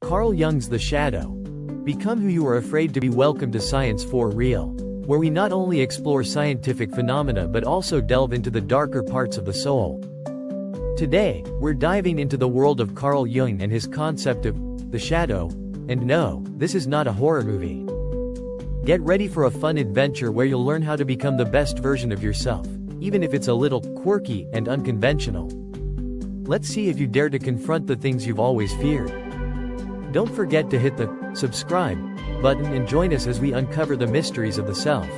Carl Jung's The Shadow. Become who you are afraid to be. Welcome to Science for Real, where we not only explore scientific phenomena but also delve into the darker parts of the soul. Today, we're diving into the world of Carl Jung and his concept of the shadow. And no, this is not a horror movie. Get ready for a fun adventure where you'll learn how to become the best version of yourself, even if it's a little quirky and unconventional. Let's see if you dare to confront the things you've always feared. Don't forget to hit the subscribe button and join us as we uncover the mysteries of the self.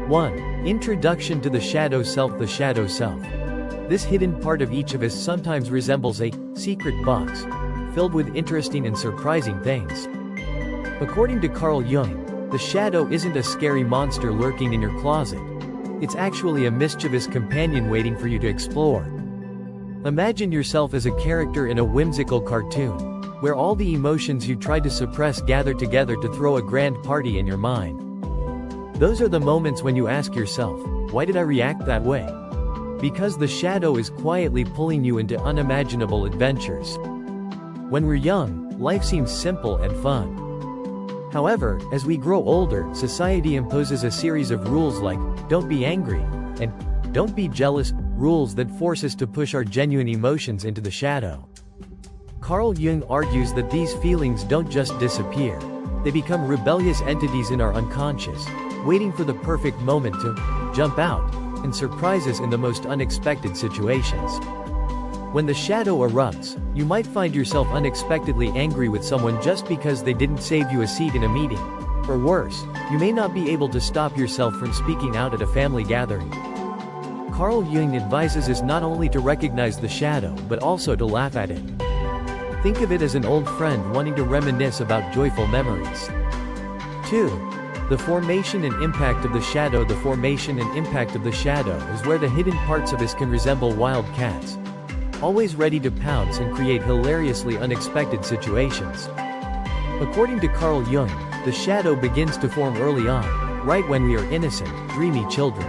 1. Introduction to the shadow self. The shadow self. This hidden part of each of us sometimes resembles a secret box, filled with interesting and surprising things. According to Carl Jung, the shadow isn't a scary monster lurking in your closet. It's actually a mischievous companion waiting for you to explore. Imagine yourself as a character in a whimsical cartoon, where all the emotions you tried to suppress gather together to throw a grand party in your mind. Those are the moments when you ask yourself, why did I react that way? Because the shadow is quietly pulling you into unimaginable adventures. When we're young, life seems simple and fun. However, as we grow older, society imposes a series of rules like, don't be angry, and don't be jealous, rules that force us to push our genuine emotions into the shadow. Carl Jung argues that these feelings don't just disappear. They become rebellious entities in our unconscious, waiting for the perfect moment to jump out and surprise us in the most unexpected situations. When the shadow erupts, you might find yourself unexpectedly angry with someone just because they didn't save you a seat in a meeting. Or worse, you may not be able to stop yourself from speaking out at a family gathering. Carl Jung advises us not only to recognize the shadow but also to laugh at it. Think of it as an old friend wanting to reminisce about joyful memories. 2. The formation and impact of the shadow. The formation and impact of the shadow is where the hidden parts of us can resemble wild cats, always ready to pounce and create hilariously unexpected situations. According to Carl Jung, the shadow begins to form early on, right when we are innocent, dreamy children.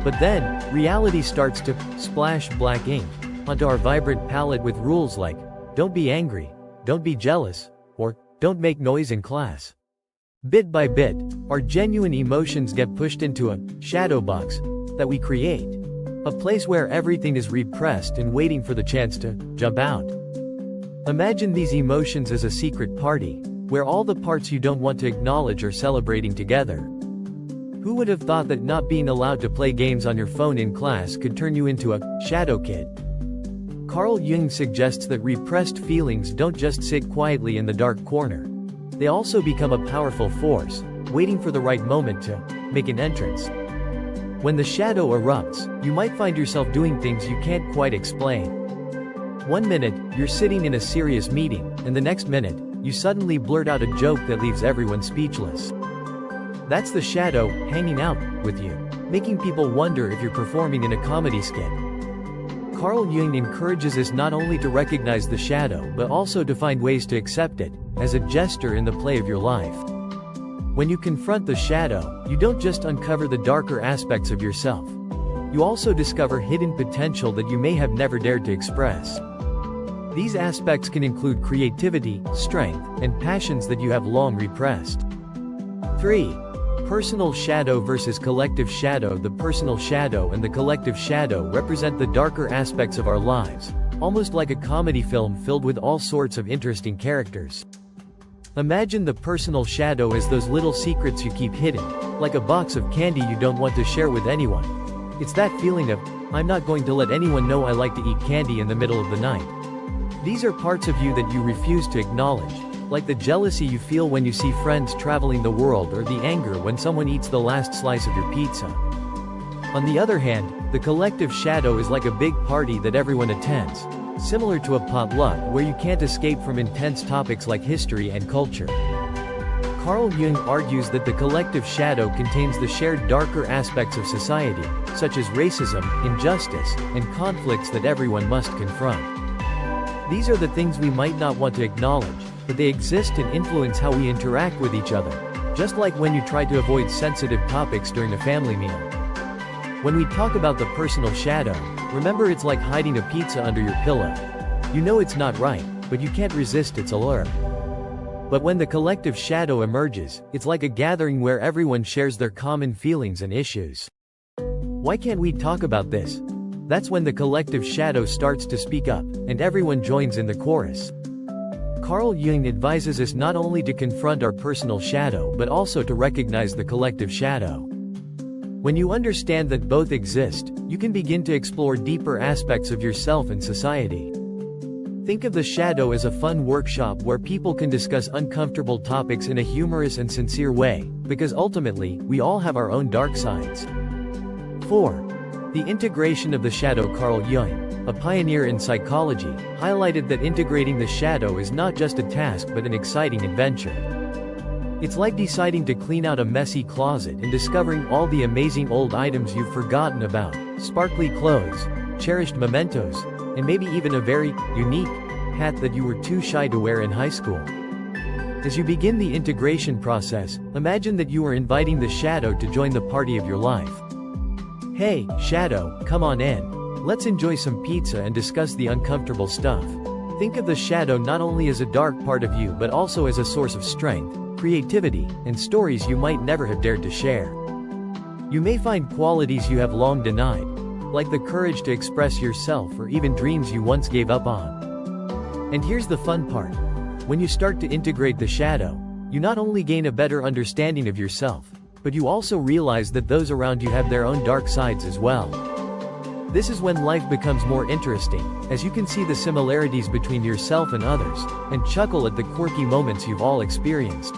But then, reality starts to splash black ink onto our vibrant palette with rules like, don't be angry, don't be jealous, or don't make noise in class. Bit by bit, our genuine emotions get pushed into a shadow box that we create, a place where everything is repressed and waiting for the chance to jump out. Imagine these emotions as a secret party, where all the parts you don't want to acknowledge are celebrating together. Who would have thought that not being allowed to play games on your phone in class could turn you into a shadow kid? Carl Jung suggests that repressed feelings don't just sit quietly in the dark corner. They also become a powerful force, waiting for the right moment to make an entrance. When the shadow erupts, you might find yourself doing things you can't quite explain. One minute, you're sitting in a serious meeting, and the next minute, you suddenly blurt out a joke that leaves everyone speechless. That's the shadow hanging out with you, making people wonder if you're performing in a comedy skit. Carl Jung encourages us not only to recognize the shadow but also to find ways to accept it, as a gesture in the play of your life. When you confront the shadow, you don't just uncover the darker aspects of yourself. You also discover hidden potential that you may have never dared to express. These aspects can include creativity, strength, and passions that you have long repressed. 3. Personal shadow versus collective shadow. The personal shadow and the collective shadow represent the darker aspects of our lives, almost like a comedy film filled with all sorts of interesting characters. Imagine the personal shadow as those little secrets you keep hidden, like a box of candy you don't want to share with anyone. It's that feeling of, I'm not going to let anyone know I like to eat candy in the middle of the night. These are parts of you that you refuse to acknowledge, like the jealousy you feel when you see friends traveling the world or the anger when someone eats the last slice of your pizza. On the other hand, the collective shadow is like a big party that everyone attends, similar to a potluck where you can't escape from intense topics like history and culture. Carl Jung argues that the collective shadow contains the shared darker aspects of society, such as racism, injustice, and conflicts that everyone must confront. These are the things we might not want to acknowledge, but they exist and influence how we interact with each other, just like when you try to avoid sensitive topics during a family meal. When we talk about the personal shadow, remember it's like hiding a pizza under your pillow. You know it's not right, but you can't resist its allure. But when the collective shadow emerges, it's like a gathering where everyone shares their common feelings and issues. Why can't we talk about this? That's when the collective shadow starts to speak up, and everyone joins in the chorus. Carl Jung advises us not only to confront our personal shadow but also to recognize the collective shadow. When you understand that both exist, you can begin to explore deeper aspects of yourself and society. Think of the shadow as a fun workshop where people can discuss uncomfortable topics in a humorous and sincere way, because ultimately, we all have our own dark sides. 4. The integration of the shadow. Carl Jung, a pioneer in psychology, highlighted that integrating the shadow is not just a task but an exciting adventure. It's like deciding to clean out a messy closet and discovering all the amazing old items you've forgotten about, sparkly clothes, cherished mementos, and maybe even a very unique hat that you were too shy to wear in high school. As you begin the integration process, imagine that you are inviting the shadow to join the party of your life. Hey, shadow, come on in. Let's enjoy some pizza and discuss the uncomfortable stuff. Think of the shadow not only as a dark part of you but also as a source of strength, creativity, and stories you might never have dared to share. You may find qualities you have long denied, like the courage to express yourself or even dreams you once gave up on. And here's the fun part. When you start to integrate the shadow, you not only gain a better understanding of yourself, but you also realize that those around you have their own dark sides as well. This is when life becomes more interesting, as you can see the similarities between yourself and others, and chuckle at the quirky moments you've all experienced.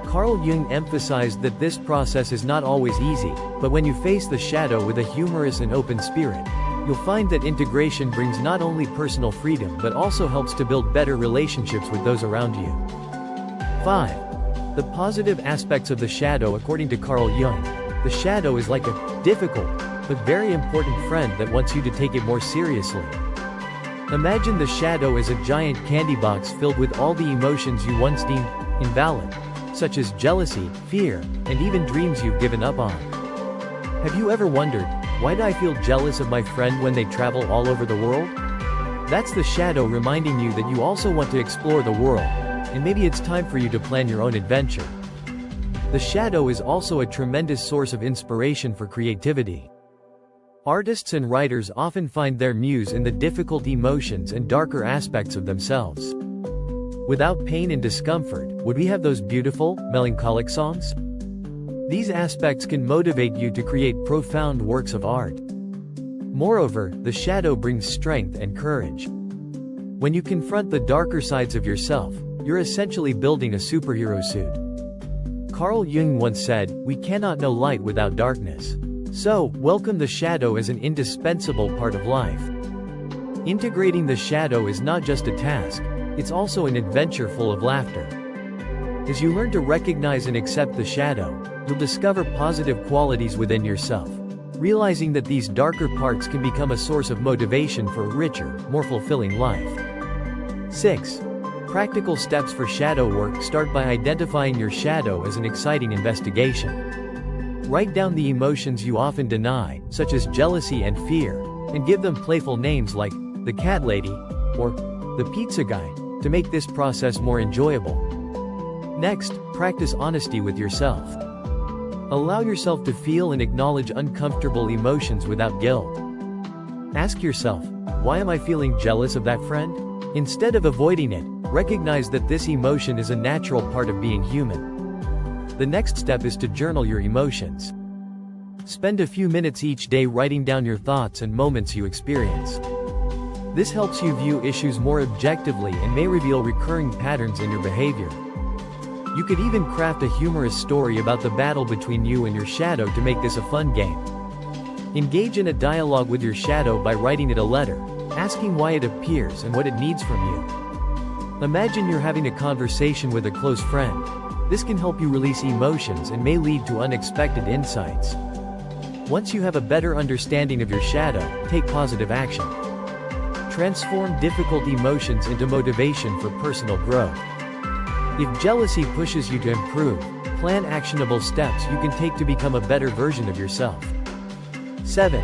Carl Jung emphasized that this process is not always easy, but when you face the shadow with a humorous and open spirit, you'll find that integration brings not only personal freedom but also helps to build better relationships with those around you. 5. The positive aspects of the shadow. According to Carl Jung, the shadow is like a difficult, but very important friend that wants you to take it more seriously. Imagine the shadow as a giant candy box filled with all the emotions you once deemed invalid, such as jealousy, fear, and even dreams you've given up on. Have you ever wondered, why do I feel jealous of my friend when they travel all over the world? That's the shadow reminding you that you also want to explore the world, and maybe it's time for you to plan your own adventure. The shadow is also a tremendous source of inspiration for creativity. Artists and writers often find their muse in the difficult emotions and darker aspects of themselves. Without pain and discomfort, would we have those beautiful, melancholic songs? These aspects can motivate you to create profound works of art. Moreover, the shadow brings strength and courage. When you confront the darker sides of yourself, you're essentially building a superhero suit. Carl Jung once said, "We cannot know light without darkness." So, welcome the shadow as an indispensable part of life. Integrating the shadow is not just a task, it's also an adventure full of laughter. As you learn to recognize and accept the shadow, you'll discover positive qualities within yourself, realizing that these darker parts can become a source of motivation for a richer, more fulfilling life. 6. Practical steps for shadow work. Start by identifying your shadow as an exciting investigation. Write down the emotions you often deny, such as jealousy and fear, and give them playful names like the cat lady or the pizza guy to make this process more enjoyable. Next, practice honesty with yourself. Allow yourself to feel and acknowledge uncomfortable emotions without guilt. Ask yourself, why am I feeling jealous of that friend? Instead of avoiding it, recognize that this emotion is a natural part of being human. The next step is to journal your emotions. Spend a few minutes each day writing down your thoughts and moments you experience. This helps you view issues more objectively and may reveal recurring patterns in your behavior. You could even craft a humorous story about the battle between you and your shadow to make this a fun game. Engage in a dialogue with your shadow by writing it a letter, asking why it appears and what it needs from you. Imagine you're having a conversation with a close friend. This can help you release emotions and may lead to unexpected insights. Once you have a better understanding of your shadow, take positive action. Transform difficult emotions into motivation for personal growth. If jealousy pushes you to improve, plan actionable steps you can take to become a better version of yourself. 7.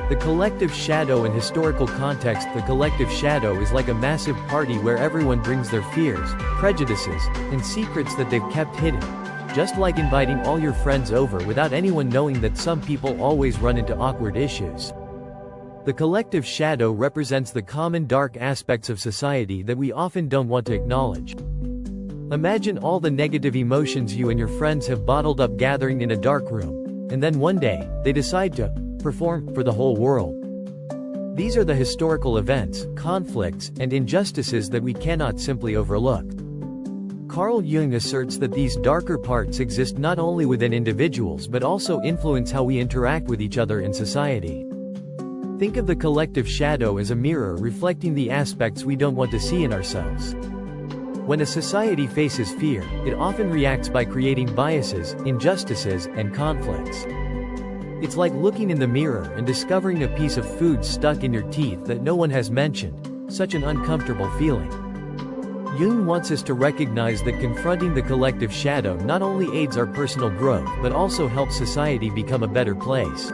The collective shadow in historical context. The collective shadow is like a massive party where everyone brings their fears, prejudices, and secrets that they've kept hidden. Just like inviting all your friends over without anyone knowing that some people always run into awkward issues. The collective shadow represents the common dark aspects of society that we often don't want to acknowledge. Imagine all the negative emotions you and your friends have bottled up gathering in a dark room, and then one day, they decide to perform for the whole world. These are the historical events, conflicts, and injustices that we cannot simply overlook. Carl Jung asserts that these darker parts exist not only within individuals but also influence how we interact with each other in society. Think of the collective shadow as a mirror reflecting the aspects we don't want to see in ourselves. When a society faces fear, it often reacts by creating biases, injustices, and conflicts. It's like looking in the mirror and discovering a piece of food stuck in your teeth that no one has mentioned, such an uncomfortable feeling. Jung wants us to recognize that confronting the collective shadow not only aids our personal growth but also helps society become a better place.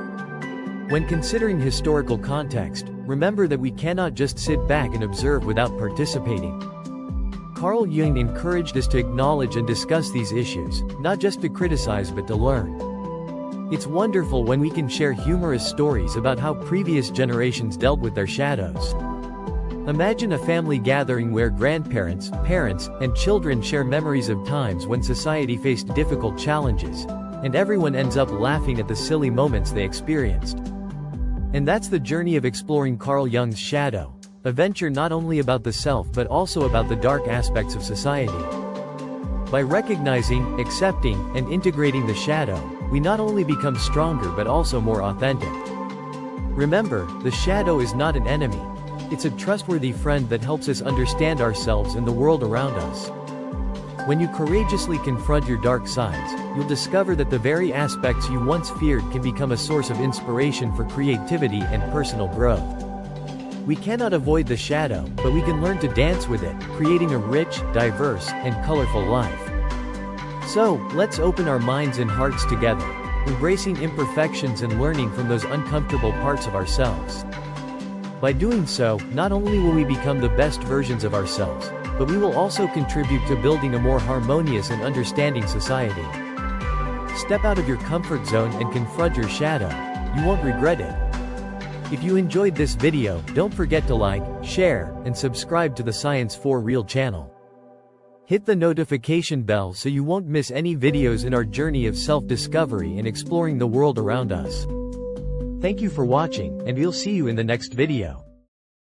When considering historical context, remember that we cannot just sit back and observe without participating. Carl Jung encouraged us to acknowledge and discuss these issues, not just to criticize but to learn. It's wonderful when we can share humorous stories about how previous generations dealt with their shadows. Imagine a family gathering where grandparents, parents, and children share memories of times when society faced difficult challenges, and everyone ends up laughing at the silly moments they experienced. And that's the journey of exploring Carl Jung's shadow, a venture not only about the self but also about the dark aspects of society. By recognizing, accepting, and integrating the shadow, we not only become stronger but also more authentic. Remember, the shadow is not an enemy. It's a trustworthy friend that helps us understand ourselves and the world around us. When you courageously confront your dark sides, you'll discover that the very aspects you once feared can become a source of inspiration for creativity and personal growth. We cannot avoid the shadow, but we can learn to dance with it, creating a rich, diverse, and colorful life. So, let's open our minds and hearts together, embracing imperfections and learning from those uncomfortable parts of ourselves. By doing so, not only will we become the best versions of ourselves, but we will also contribute to building a more harmonious and understanding society. Step out of your comfort zone and confront your shadow. You won't regret it. If you enjoyed this video, don't forget to like, share, and subscribe to the Science for Real channel. Hit the notification bell so you won't miss any videos in our journey of self-discovery and exploring the world around us. Thank you for watching, and we'll see you in the next video.